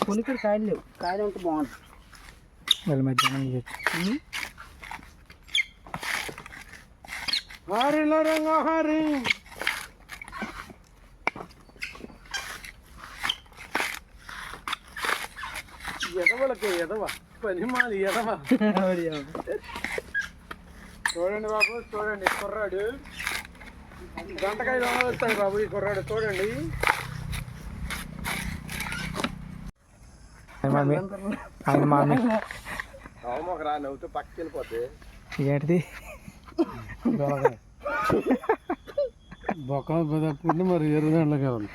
కొన్ని ఇక్కడ కాయలు లేవు, కాయలు ఉంటే బాగుంటుంది. వాళ్ళ మధ్యాహ్నం హరిలో రంగ హరి ఎదవలకి ఎదవ పని మాది ఎదవ. చూడండి బాబు, చూడండి కుర్రాడు గంటకాయ వస్తాడు బాబు. ఈ కుర్రాడు చూడండి. అవమాక రా, నవ్వుతూ పక్కకి వెళ్ళిపోతే ఏంటిది బొక్క బుద్ధి మరి ఏరు దాంట్లోకి వెళ్ళాలి.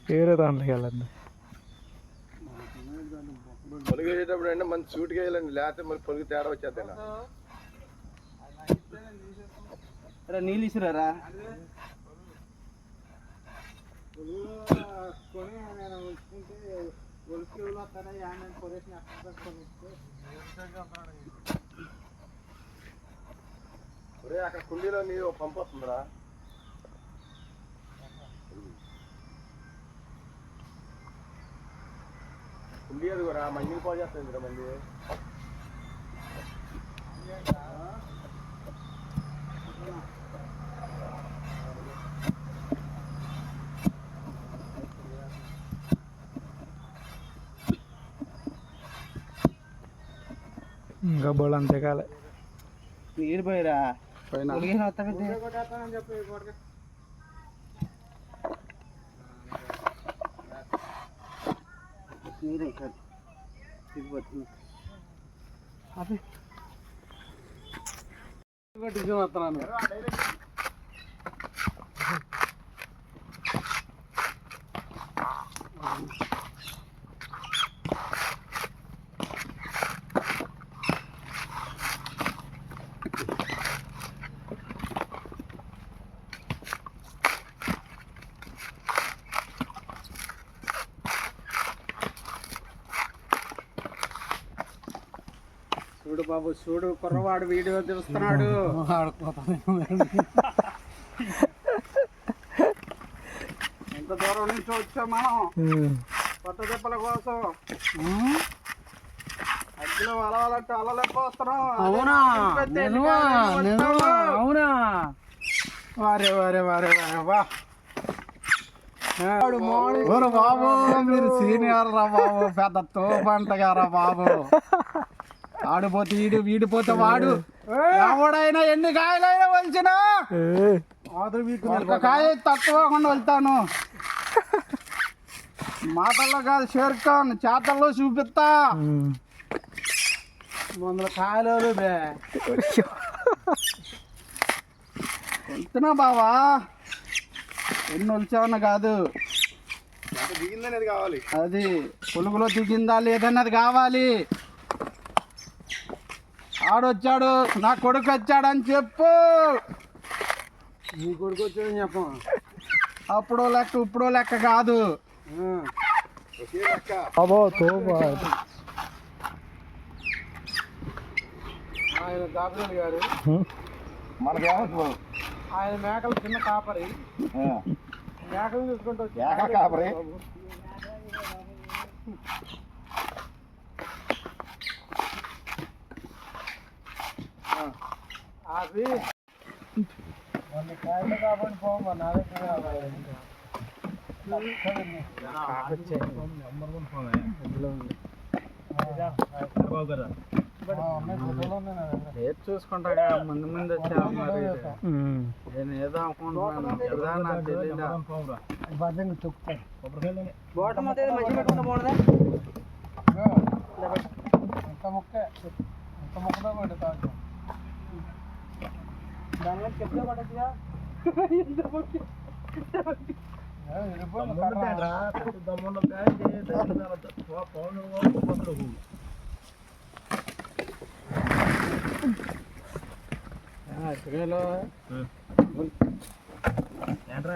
వేరే దాంట్లోకి వెళ్ళండి. పొలుగు వేసేటప్పుడు అంటే మంచి సూట్గా వెళ్ళండి, లేకపోతే మరి పొలుగు తేడా వచ్చేద్దా. నీళ్ళు ఇసురారా అక్కడ కుండీలో నీరు పంపు వస్తుందిరా. కుండీ అది కూడా మందిని పాలు చేస్తుంది మంది. ఇంకా బోళ్ళు అంతే కాలే. నీరు పోయిరా పైన నీరే కాదు దిగిపోతుంది. అది వస్తున్నాను. చూడు బాబు, చూడు కుర్రవాడు వీడియో చూస్తున్నాడు. ఎంత దూరం నుంచి వచ్చాం మనం కొత్త దెబ్బల కోసం. అగ్గిలో అలవాలంటే అలలేకపోతున్నాం. అవునా అవునా? వారే వారే వారే వారే వా బాబు, మీరు సీనియర్ రా బాబు, పెద్ద తోపంటగారా బాబు. ఆడిపోతే వీడు, వీడిపోతే వాడు. ఎవడైనా ఎన్ని కాయలైనా వలిచినా ఒక కాయ తక్కువకుండా వెళ్తాను. మాటల్లో కాదు షేర్ఖాన్, చేతల్లో చూపిస్తా. 100 కాయలు వెళ్తున్నా బావా, ఎన్ని వలిచావన్నా కాదు, దిగిందనేది కావాలి. అది పులుగులో దిగిందా లేదన్నది కావాలి. ఆడొచ్చాడు, నా కొడుకు వచ్చాడని చెప్పు. నీ కొడుకు వచ్చాడని చెప్ప. అప్పుడో లెక్క ఇప్పుడో లెక్క కాదు. ఒకే లెక్క. ఆయన దాపిరెడ్డి గారు మనకేమో ఆయన మేకలు చిన్న కాపరి. మేకలు చూసుకుంటూ వచ్చి కాపరి అది కొన్ని కాయలు కాబట్టి పోమా నా దగ్గర చూసుకుంటా ముందు ముందు వచ్చా. మరి నేను ఏదో అనుకుంటున్నాను కదా, నాకు తెలియదా. బోటం మంచి పెట్టుకుంటా బాగుందా. ఎంత ముక్కే ఎంత ముక్కతో పెడతా దానిలో చెప్తే పడచ్చుగా. ఏంట్రా